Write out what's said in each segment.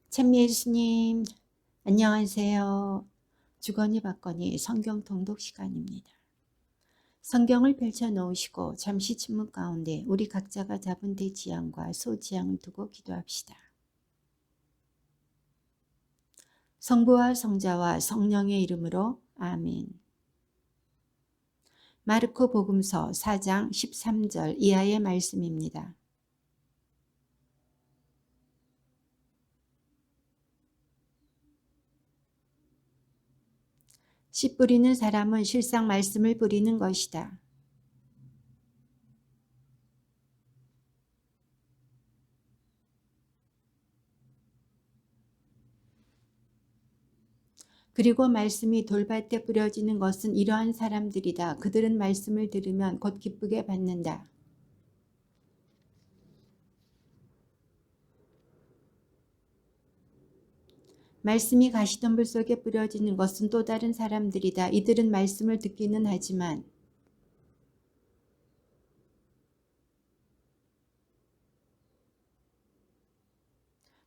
찬미 예수님, 안녕하세요. 주거니 받거니 성경 통독 시간입니다. 성경을 펼쳐 놓으시고 잠시 침묵 가운데 우리 각자가 잡은 대지향과 소지향을 두고 기도합시다. 성부와 성자와 성령의 이름으로 아멘. 마르코 복음서 4장 13절 이하의 말씀입니다. 씨 뿌리는 사람은 실상 말씀을 뿌리는 것이다. 그리고 말씀이 돌밭에 뿌려지는 것은 이러한 사람들이다. 그들은 말씀을 들으면 곧 기쁘게 받는다. 말씀이 가시덤불 속에 뿌려지는 것은 또 다른 사람들이다. 이들은 말씀을 듣기는 하지만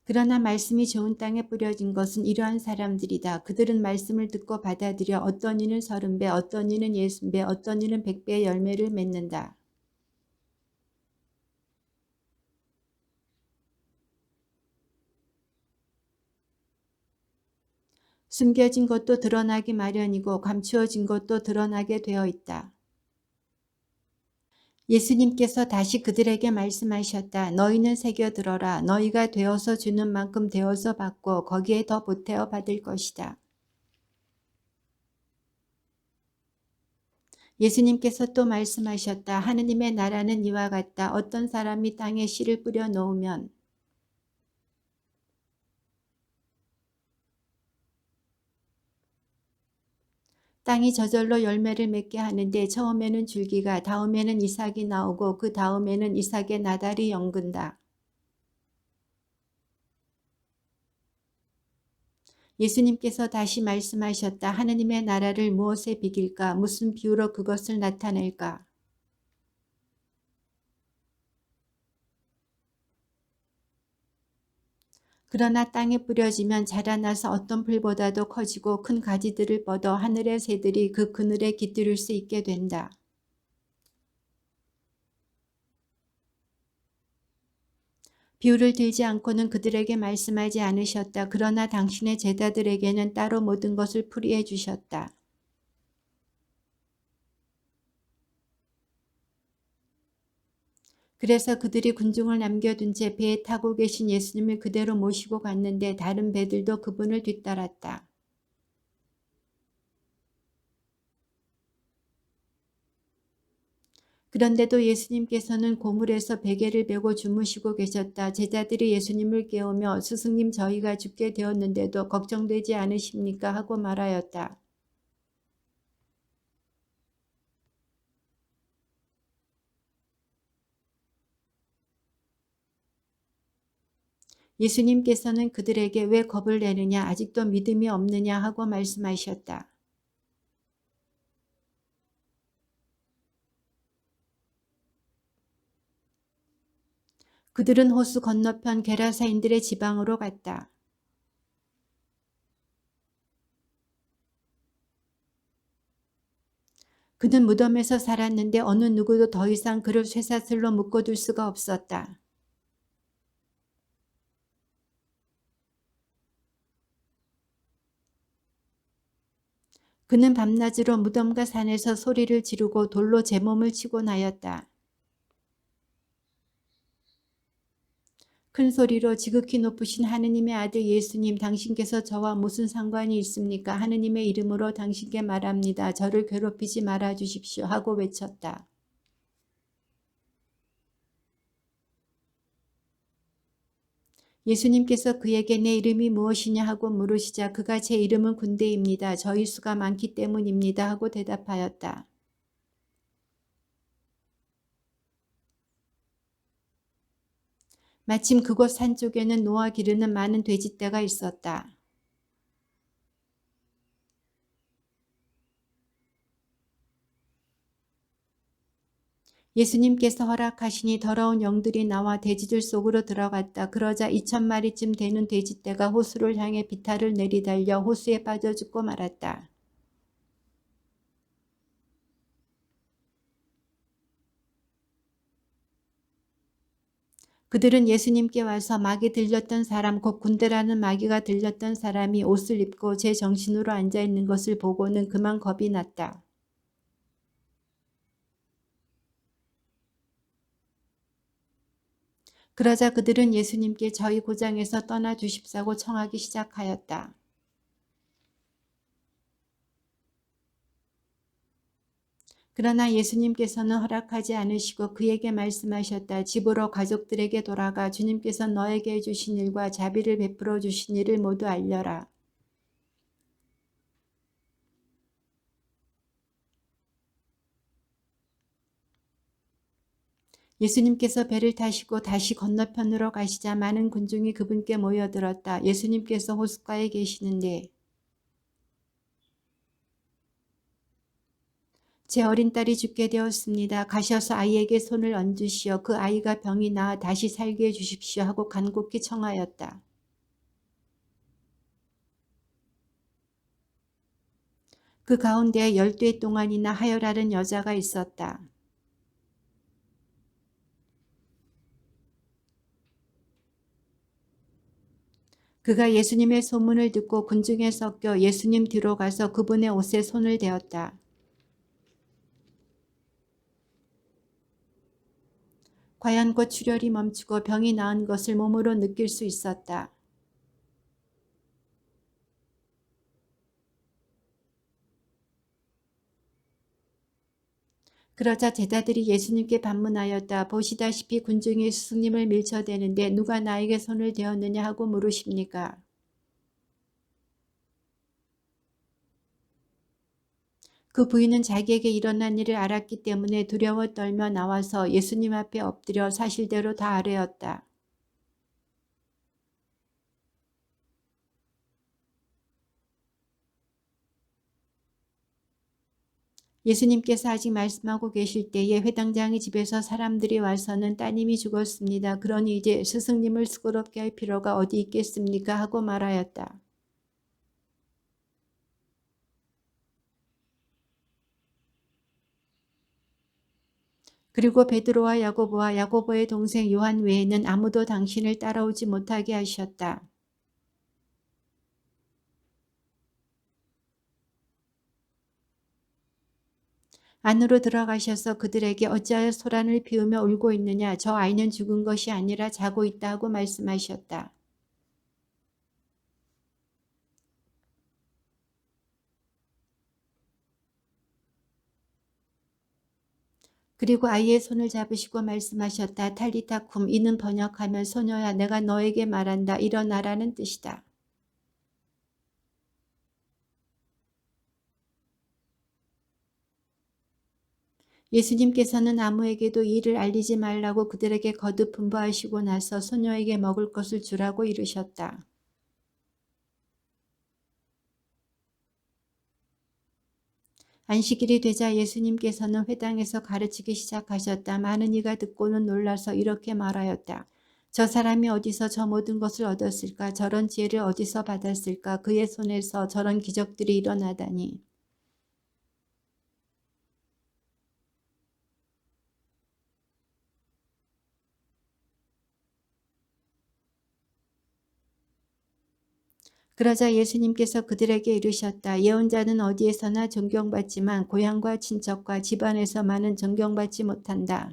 그러나 말씀이 좋은 땅에 뿌려진 것은 이러한 사람들이다. 그들은 말씀을 듣고 받아들여 어떤 이는 30배, 어떤 이는 60배, 어떤 이는 100배의 열매를 맺는다. 숨겨진 것도 드러나기 마련이고 감추어진 것도 드러나게 되어 있다. 예수님께서 다시 그들에게 말씀하셨다. 너희는 새겨들어라. 너희가 되어서 주는 만큼 되어서 받고 거기에 더 보태어 받을 것이다. 예수님께서 또 말씀하셨다. 하느님의 나라는 이와 같다. 어떤 사람이 땅에 씨를 뿌려 놓으면 땅이 저절로 열매를 맺게 하는데 처음에는 줄기가, 다음에는 이삭이 나오고 그 다음에는 이삭의 나달이 연근다. 예수님께서 다시 말씀하셨다. 하느님의 나라를 무엇에 비길까? 무슨 비유로 그것을 나타낼까? 그러나 땅에 뿌려지면 자라나서 어떤 풀보다도 커지고 큰 가지들을 뻗어 하늘의 새들이 그 그늘에 깃들일 수 있게 된다. 비유를 들지 않고는 그들에게 말씀하지 않으셨다. 그러나 당신의 제자들에게는 따로 모든 것을 풀이해 주셨다. 그래서 그들이 군중을 남겨둔 채 배에 타고 계신 예수님을 그대로 모시고 갔는데 다른 배들도 그분을 뒤따랐다. 그런데도 예수님께서는 고물에서 베개를 베고 주무시고 계셨다. 제자들이 예수님을 깨우며 스승님 저희가 죽게 되었는데도 걱정되지 않으십니까? 하고 말하였다. 예수님께서는 그들에게 왜 겁을 내느냐 아직도 믿음이 없느냐 하고 말씀하셨다. 그들은 호수 건너편 게라사인들의 지방으로 갔다. 그는 무덤에서 살았는데 어느 누구도 더 이상 그를 쇠사슬로 묶어둘 수가 없었다. 그는 밤낮으로 무덤과 산에서 소리를 지르고 돌로 제 몸을 치곤 하였다. 큰 소리로 지극히 높으신 하느님의 아들 예수님 당신께서 저와 무슨 상관이 있습니까? 하느님의 이름으로 당신께 말합니다. 저를 괴롭히지 말아 주십시오 하고 외쳤다. 예수님께서 그에게 내 이름이 무엇이냐 하고 물으시자 그가 제 이름은 군대입니다. 저희 수가 많기 때문입니다 하고 대답하였다. 마침 그곳 산 쪽에는 노아 기르는 많은 돼지떼가 있었다. 예수님께서 허락하시니 더러운 영들이 나와 돼지들 속으로 들어갔다. 그러자 2,000마리쯤 되는 돼지떼가 호수를 향해 비탈을 내리달려 호수에 빠져 죽고 말았다. 그들은 예수님께 와서 마귀 들렸던 사람, 곧 군대라는 마귀가 들렸던 사람이 옷을 입고 제 정신으로 앉아있는 것을 보고는 그만 겁이 났다. 그러자 그들은 예수님께 저희 고장에서 떠나 주십사고 청하기 시작하였다. 그러나 예수님께서는 허락하지 않으시고 그에게 말씀하셨다. 집으로 가족들에게 돌아가 주님께서 너에게 해주신 일과 자비를 베풀어 주신 일을 모두 알려라. 예수님께서 배를 타시고 다시 건너편으로 가시자 많은 군중이 그분께 모여들었다. 예수님께서 호숫가에 계시는데 제 어린 딸이 죽게 되었습니다. 가셔서 아이에게 손을 얹으시어 그 아이가 병이 나아 다시 살게 해주십시오 하고 간곡히 청하였다. 그 가운데 12해 동안이나 하혈하는 여자가 있었다. 그가 예수님의 소문을 듣고 군중에 섞여 예수님 뒤로 가서 그분의 옷에 손을 대었다. 과연 곧 출혈이 멈추고 병이 나은 것을 몸으로 느낄 수 있었다. 그러자 제자들이 예수님께 반문하였다. 보시다시피 군중이 스승님을 밀쳐대는데 누가 나에게 손을 대었느냐 하고 물으십니까? 그 부인은 자기에게 일어난 일을 알았기 때문에 두려워 떨며 나와서 예수님 앞에 엎드려 사실대로 다 아뢰었다. 예수님께서 아직 말씀하고 계실 때에 회당장의 집에서 사람들이 와서는 따님이 죽었습니다. 그러니 이제 스승님을 수고롭게 할 필요가 어디 있겠습니까? 하고 말하였다. 그리고 베드로와 야고보와 야고보의 동생 요한 외에는 아무도 당신을 따라오지 못하게 하셨다. 안으로 들어가셔서 그들에게 어찌하여 소란을 피우며 울고 있느냐? 저 아이는 죽은 것이 아니라 자고 있다 하고 말씀하셨다. 그리고 아이의 손을 잡으시고 말씀하셨다. 탈리타 쿰, 이는 번역하면 소녀야 내가 너에게 말한다. 일어나라는 뜻이다. 예수님께서는 아무에게도 이 일을 알리지 말라고 그들에게 거듭 분부하시고 나서 소녀에게 먹을 것을 주라고 이르셨다. 안식일이 되자 예수님께서는 회당에서 가르치기 시작하셨다. 많은 이가 듣고는 놀라서 이렇게 말하였다. 저 사람이 어디서 저 모든 것을 얻었을까? 저런 지혜를 어디서 받았을까? 그의 손에서 저런 기적들이 일어나다니. 그러자 예수님께서 그들에게 이르셨다. 예언자는 어디에서나 존경받지만 고향과 친척과 집안에서만은 존경받지 못한다.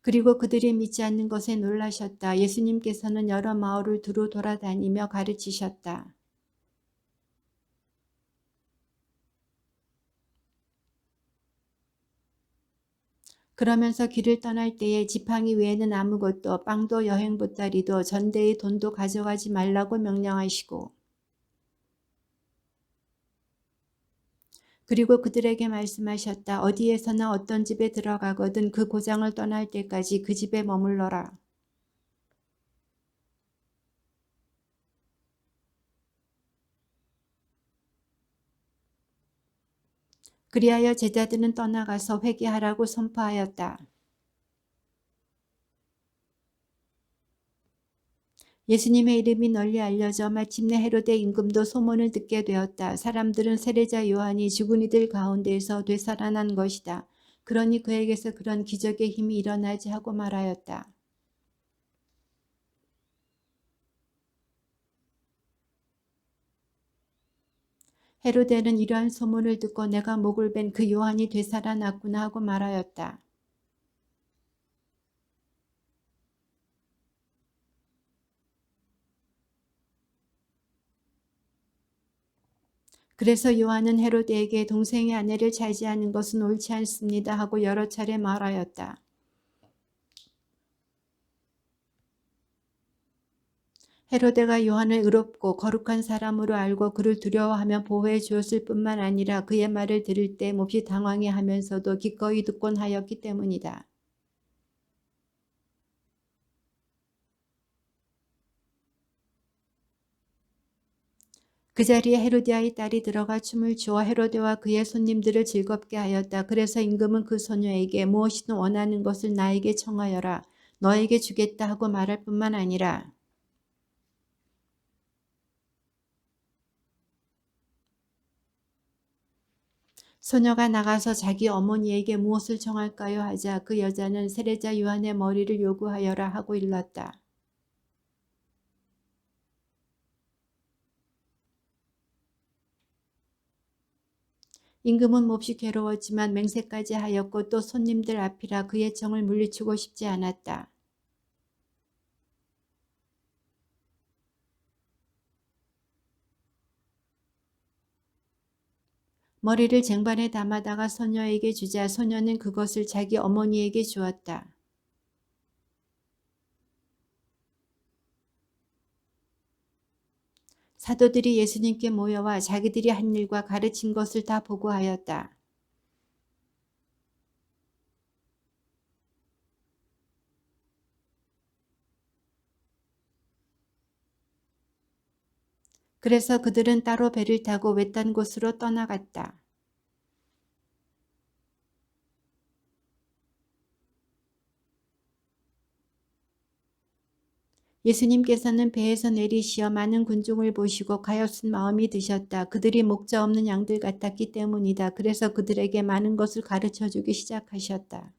그리고 그들이 믿지 않는 것에 놀라셨다. 예수님께서는 여러 마을을 두루 돌아다니며 가르치셨다. 그러면서 길을 떠날 때에 지팡이 외에는 아무것도 빵도 여행 보따리도 전대의 돈도 가져가지 말라고 명령하시고 그리고 그들에게 말씀하셨다. 어디에서나 어떤 집에 들어가거든 그 고장을 떠날 때까지 그 집에 머물러라. 그리하여 제자들은 떠나가서 회개하라고 선포하였다. 예수님의 이름이 널리 알려져 마침내 헤로데 임금도 소문을 듣게 되었다. 사람들은 세례자 요한이 죽은 이들 가운데에서 되살아난 것이다. 그러니 그에게서 그런 기적의 힘이 일어나지 하고 말하였다. 헤로데는 이러한 소문을 듣고 내가 목을 벤 그 요한이 되살아났구나 하고 말하였다. 그래서 요한은 헤로데에게 동생의 아내를 차지하는 것은 옳지 않습니다 하고 여러 차례 말하였다. 헤로데가 요한을 의롭고 거룩한 사람으로 알고 그를 두려워하며 보호해 주었을 뿐만 아니라 그의 말을 들을 때 몹시 당황해 하면서도 기꺼이 듣곤 하였기 때문이다. 그 자리에 헤로디아의 딸이 들어가 춤을 추어 헤로데와 그의 손님들을 즐겁게 하였다. 그래서 임금은 그 소녀에게 무엇이든 원하는 것을 나에게 청하여라. 너에게 주겠다 하고 말할 뿐만 아니라 소녀가 나가서 자기 어머니에게 무엇을 청할까요 하자 그 여자는 세례자 요한의 머리를 요구하여라 하고 일렀다. 임금은 몹시 괴로웠지만 맹세까지 하였고 또 손님들 앞이라 그의 청을 물리치고 싶지 않았다. 머리를 쟁반에 담아다가 소녀에게 주자 소녀는 그것을 자기 어머니에게 주었다. 사도들이 예수님께 모여와 자기들이 한 일과 가르친 것을 다 보고하였다. 그래서 그들은 따로 배를 타고 외딴 곳으로 떠나갔다. 예수님께서는 배에서 내리시어 많은 군중을 보시고 가엾은 마음이 드셨다. 그들이 목자 없는 양들 같았기 때문이다. 그래서 그들에게 많은 것을 가르쳐 주기 시작하셨다.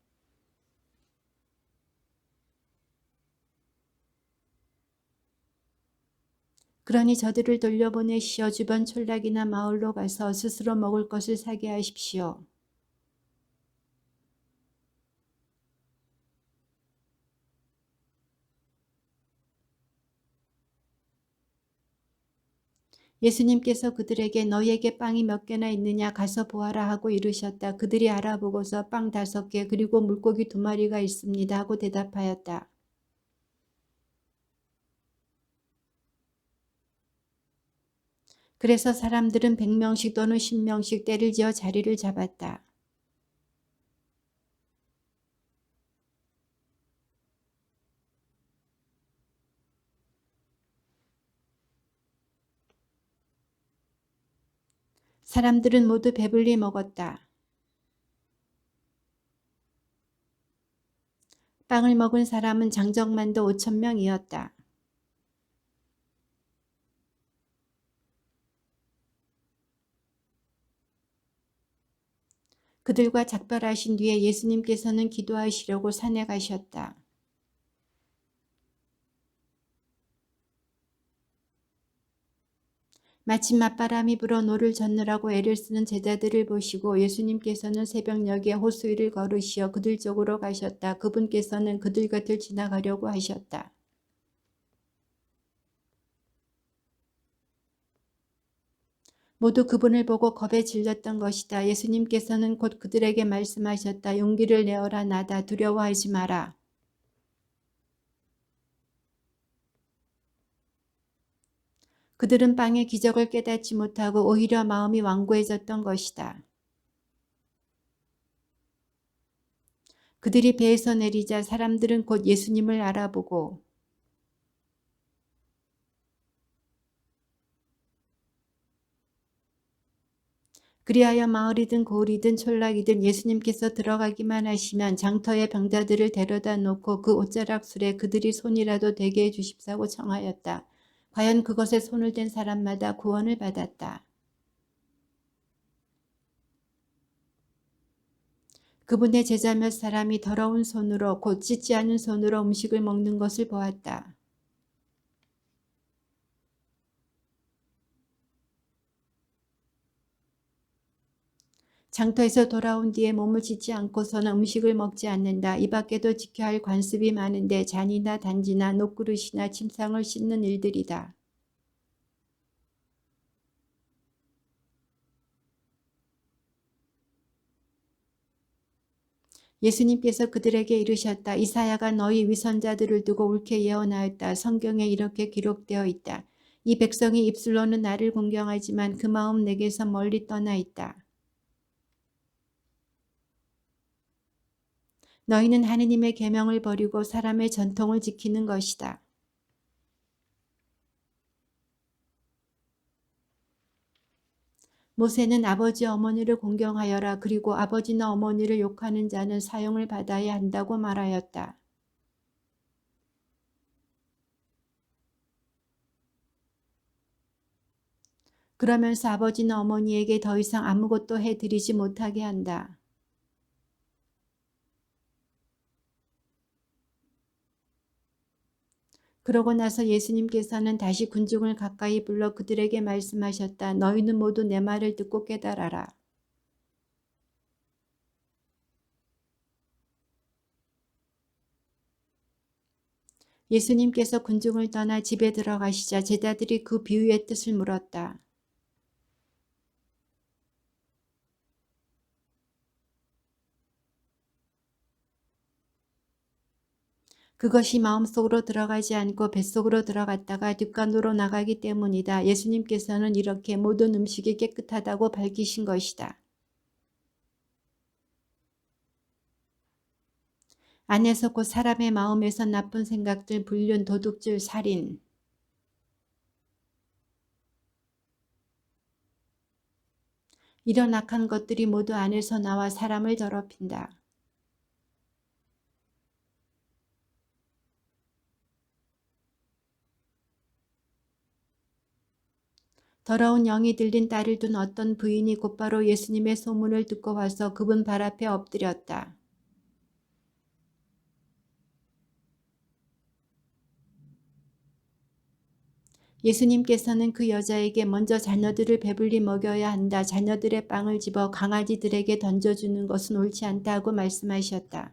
그러니 저들을 돌려보내시어 주변 촌락이나 마을로 가서 스스로 먹을 것을 사게 하십시오. 예수님께서 그들에게 너희에게 빵이 몇 개나 있느냐 가서 보아라 하고 이르셨다. 그들이 알아보고서 빵 5개 그리고 물고기 2마리가 있습니다 하고 대답하였다. 그래서 사람들은 100명씩 또는 10명씩 때를 지어 자리를 잡았다. 사람들은 모두 배불리 먹었다. 빵을 먹은 사람은 장정만도 5,000명이었다. 그들과 작별하신 뒤에 예수님께서는 기도하시려고 산에 가셨다. 마침 맞바람이 불어 노를 젓느라고 애를 쓰는 제자들을 보시고 예수님께서는 새벽녘에 호수 위를 걸으시어 그들 쪽으로 가셨다. 그분께서는 그들 곁을 지나가려고 하셨다. 모두 그분을 보고 겁에 질렸던 것이다. 예수님께서는 곧 그들에게 말씀하셨다. 용기를 내어라 나다. 두려워하지 마라. 그들은 빵의 기적을 깨닫지 못하고 오히려 마음이 완고해졌던 것이다. 그들이 배에서 내리자 사람들은 곧 예수님을 알아보고 그리하여 마을이든 고을이든 촌락이든 예수님께서 들어가기만 하시면 장터에 병자들을 데려다 놓고 그 옷자락술에 그들이 손이라도 대게 해주십사고 청하였다. 과연 그것에 손을 댄 사람마다 구원을 받았다. 그분의 제자 몇 사람이 더러운 손으로 곧 씻지 않은 손으로 음식을 먹는 것을 보았다. 장터에서 돌아온 뒤에 몸을 씻지 않고서는 음식을 먹지 않는다. 이 밖에도 지켜야 할 관습이 많은데 잔이나 단지나 녹그릇이나 침상을 씻는 일들이다. 예수님께서 그들에게 이르셨다. 이사야가 너희 위선자들을 두고 옳게 예언하였다. 성경에 이렇게 기록되어 있다. 이 백성이 입술로는 나를 공경하지만 그 마음 내게서 멀리 떠나 있다. 너희는 하느님의 계명을 버리고 사람의 전통을 지키는 것이다. 모세는 아버지 어머니를 공경하여라. 그리고 아버지나 어머니를 욕하는 자는 사형을 받아야 한다고 말하였다. 그러면서 아버지나 어머니에게 더 이상 아무것도 해드리지 못하게 한다. 그러고 나서 예수님께서는 다시 군중을 가까이 불러 그들에게 말씀하셨다. 너희는 모두 내 말을 듣고 깨달아라. 예수님께서 군중을 떠나 집에 들어가시자 제자들이 그 비유의 뜻을 물었다. 그것이 마음속으로 들어가지 않고 뱃속으로 들어갔다가 뒷간으로 나가기 때문이다. 예수님께서는 이렇게 모든 음식이 깨끗하다고 밝히신 것이다. 안에서 곧 사람의 마음에서 나쁜 생각들, 불륜, 도둑질, 살인, 이런 악한 것들이 모두 안에서 나와 사람을 더럽힌다. 더러운 영이 들린 딸을 둔 어떤 부인이 곧바로 예수님의 소문을 듣고 와서 그분 발 앞에 엎드렸다. 예수님께서는 그 여자에게 먼저 자녀들을 배불리 먹여야 한다. 자녀들의 빵을 집어 강아지들에게 던져주는 것은 옳지 않다고 말씀하셨다.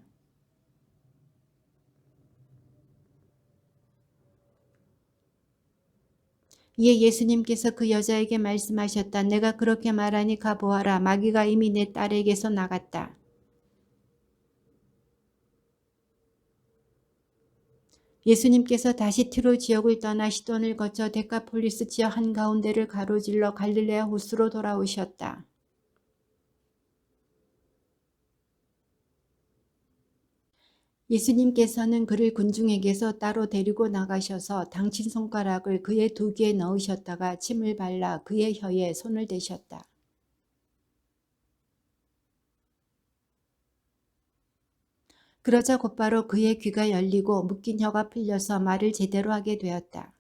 이에 예수님께서 그 여자에게 말씀하셨다. 내가 그렇게 말하니 가보아라. 마귀가 이미 내 딸에게서 나갔다. 예수님께서 다시 티로 지역을 떠나 시돈을 거쳐 데카폴리스 지역 한가운데를 가로질러 갈릴레아 호수로 돌아오셨다. 예수님께서는 그를 군중에게서 따로 데리고 나가셔서 당친 손가락을 그의 두 귀에 넣으셨다가 침을 발라 그의 혀에 손을 대셨다. 그러자 곧바로 그의 귀가 열리고 묶인 혀가 풀려서 말을 제대로 하게 되었다.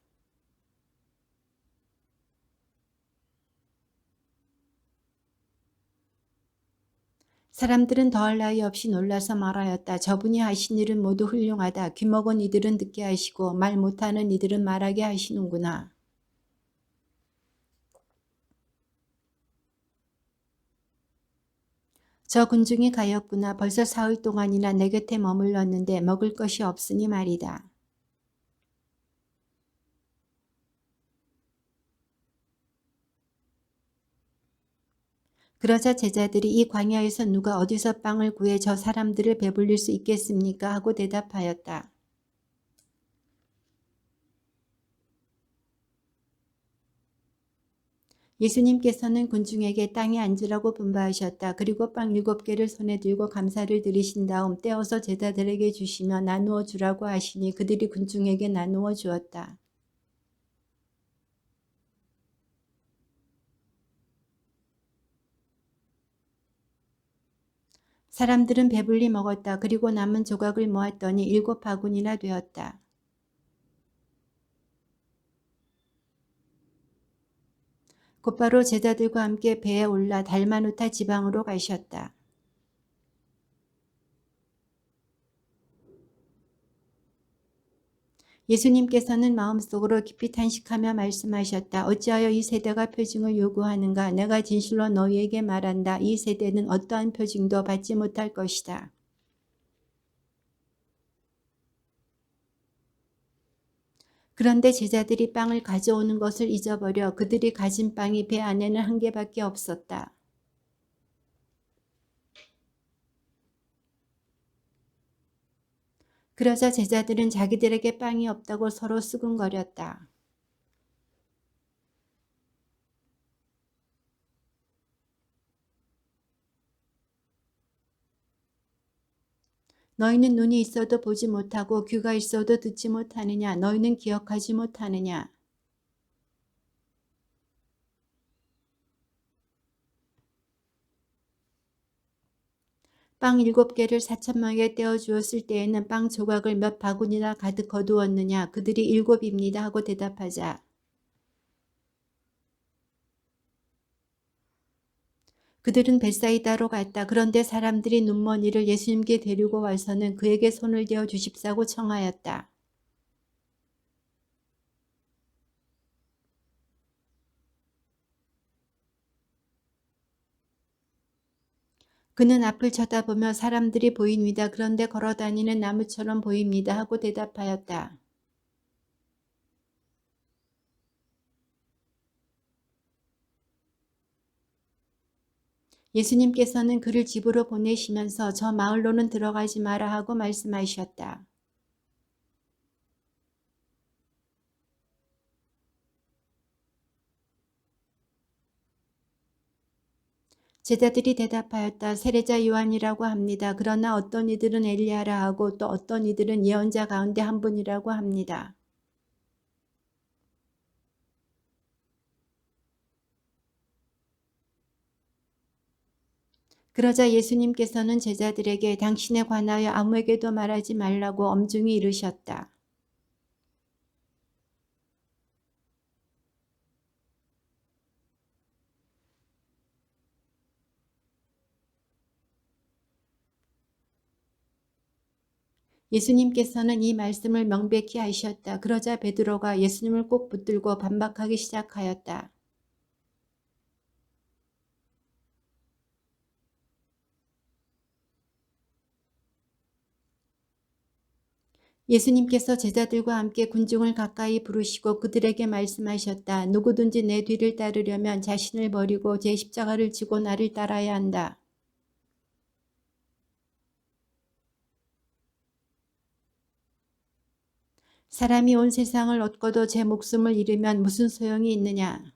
사람들은 더할 나위 없이 놀라서 말하였다. 저분이 하신 일은 모두 훌륭하다. 귀먹은 이들은 듣게 하시고 말 못하는 이들은 말하게 하시는구나. 저 군중이 가엾구나. 벌써 사흘 동안이나 내 곁에 머물렀는데 먹을 것이 없으니 말이다. 그러자 제자들이 이 광야에서 누가 어디서 빵을 구해 저 사람들을 배불릴 수 있겠습니까? 하고 대답하였다. 예수님께서는 군중에게 땅에 앉으라고 분바하셨다. 그리고 빵 7개를 손에 들고 감사를 드리신 다음 떼어서 제자들에게 주시며 나누어 주라고 하시니 그들이 군중에게 나누어 주었다. 사람들은 배불리 먹었다. 그리고 남은 조각을 모았더니 7바구니나 되었다. 곧바로 제자들과 함께 배에 올라 달마누타 지방으로 가셨다. 예수님께서는 마음속으로 깊이 탄식하며 말씀하셨다. 어찌하여 이 세대가 표징을 요구하는가? 내가 진실로 너희에게 말한다. 이 세대는 어떠한 표징도 받지 못할 것이다. 그런데 제자들이 빵을 가져오는 것을 잊어버려 그들이 가진 빵이 배 안에는 한 개밖에 없었다. 그러자 제자들은 자기들에게 빵이 없다고 서로 수군거렸다. 너희는 눈이 있어도 보지 못하고 귀가 있어도 듣지 못하느냐? 너희는 기억하지 못하느냐? 빵 7개를 4,000명에게 떼어주었을 때에는 빵 조각을 몇 바구니나 가득 거두었느냐? 그들이 7입니다 하고 대답하자. 그들은 벳사이다로 갔다. 그런데 사람들이 눈먼 이를 예수님께 데리고 와서는 그에게 손을 대어 주십사고 청하였다. 그는 앞을 쳐다보며 사람들이 보입니다. 그런데 걸어다니는 나무처럼 보입니다 하고 대답하였다. 예수님께서는 그를 집으로 보내시면서 저 마을로는 들어가지 마라 하고 말씀하셨다. 제자들이 대답하였다. 세례자 요한이라고 합니다. 그러나 어떤 이들은 엘리야라 하고 또 어떤 이들은 예언자 가운데 한 분이라고 합니다. 그러자 예수님께서는 제자들에게 당신에 관하여 아무에게도 말하지 말라고 엄중히 이르셨다. 예수님께서는 이 말씀을 명백히 하셨다. 그러자 베드로가 예수님을 꼭 붙들고 반박하기 시작하였다. 예수님께서 제자들과 함께 군중을 가까이 부르시고 그들에게 말씀하셨다. 누구든지 내 뒤를 따르려면 자신을 버리고 제 십자가를 지고 나를 따라야 한다. 사람이 온 세상을 얻고도 제 목숨을 잃으면 무슨 소용이 있느냐.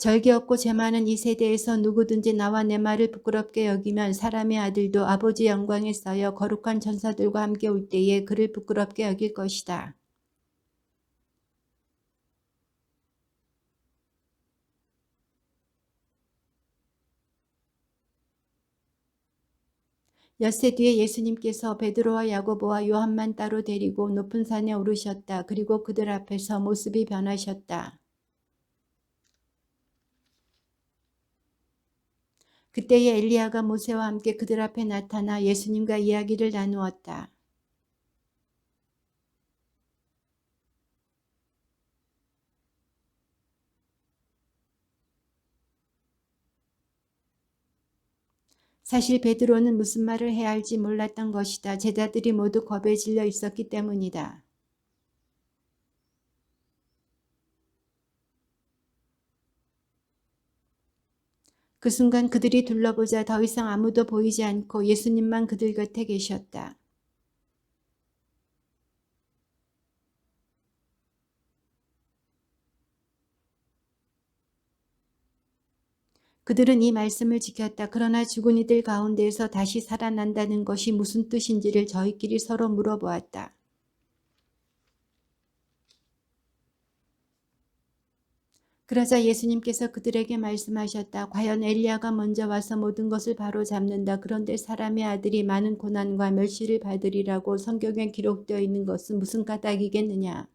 절개 없고 죄 많은 이 세대에서 누구든지 나와 내 말을 부끄럽게 여기면 사람의 아들도 아버지 영광에 쌓여 거룩한 천사들과 함께 올 때에 그를 부끄럽게 여길 것이다. 엿새 뒤에 예수님께서 베드로와 야고보와 요한만 따로 데리고 높은 산에 오르셨다. 그리고 그들 앞에서 모습이 변하셨다. 그때에 엘리야가 모세와 함께 그들 앞에 나타나 예수님과 이야기를 나누었다. 사실 베드로는 무슨 말을 해야 할지 몰랐던 것이다. 제자들이 모두 겁에 질려 있었기 때문이다. 그 순간 그들이 둘러보자 더 이상 아무도 보이지 않고 예수님만 그들 곁에 계셨다. 그들은 이 말씀을 지켰다. 그러나 죽은 이들 가운데에서 다시 살아난다는 것이 무슨 뜻인지를 저희끼리 서로 물어보았다. 그러자 예수님께서 그들에게 말씀하셨다. 과연 엘리야가 먼저 와서 모든 것을 바로 잡는다. 그런데 사람의 아들이 많은 고난과 멸시를 받으리라고 성경에 기록되어 있는 것은 무슨 까닭이겠느냐.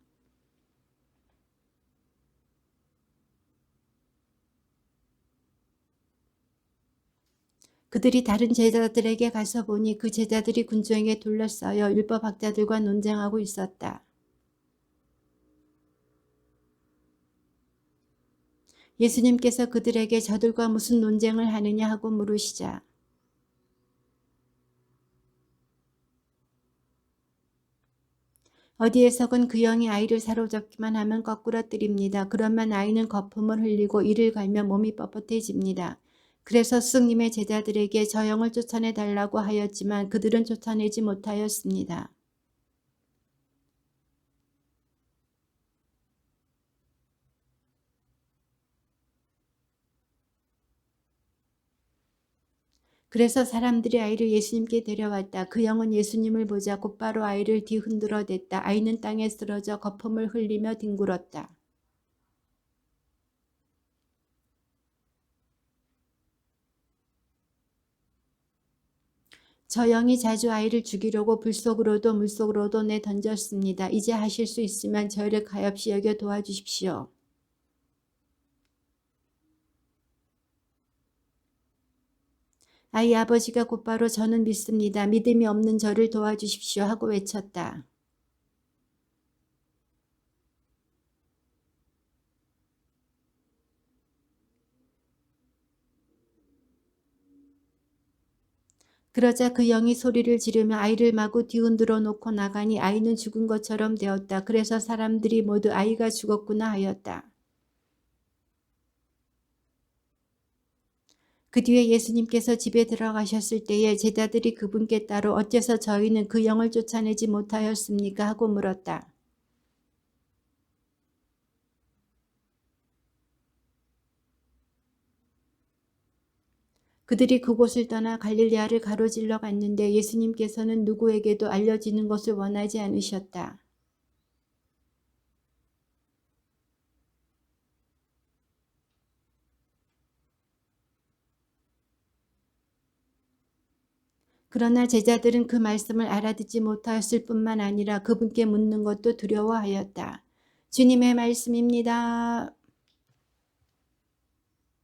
그들이 다른 제자들에게 가서 보니 그 제자들이 군중에게 둘러싸여 율법학자들과 논쟁하고 있었다. 예수님께서 그들에게 저들과 무슨 논쟁을 하느냐 하고 물으시자 어디에서건 그 영이 아이를 사로잡기만 하면 거꾸러뜨립니다. 그러면 아이는 거품을 흘리고 이를 갈며 몸이 뻣뻣해집니다. 그래서 스승님의 제자들에게 저 영을 쫓아내 달라고 하였지만 그들은 쫓아내지 못하였습니다. 그래서 사람들이 아이를 예수님께 데려왔다. 그 영은 예수님을 보자 곧바로 아이를 뒤흔들어 댔다. 아이는 땅에 쓰러져 거품을 흘리며 뒹굴었다. 저 영이 자주 아이를 죽이려고 불속으로도 물속으로도 내던졌습니다. 이제 하실 수 있으면 저희를 가엾이 여겨 도와주십시오. 아이 아버지가 곧바로 저는 믿습니다. 믿음이 없는 저를 도와주십시오 하고 외쳤다. 그러자 그 영이 소리를 지르며 아이를 마구 뒤흔들어 놓고 나가니 아이는 죽은 것처럼 되었다. 그래서 사람들이 모두 아이가 죽었구나 하였다. 그 뒤에 예수님께서 집에 들어가셨을 때에 제자들이 그분께 따로 어째서 저희는 그 영을 쫓아내지 못하였습니까? 하고 물었다. 그들이 그곳을 떠나 갈릴리아를 가로질러 갔는데 예수님께서는 누구에게도 알려지는 것을 원하지 않으셨다. 그러나 제자들은 그 말씀을 알아듣지 못하였을 뿐만 아니라 그분께 묻는 것도 두려워하였다. 주님의 말씀입니다.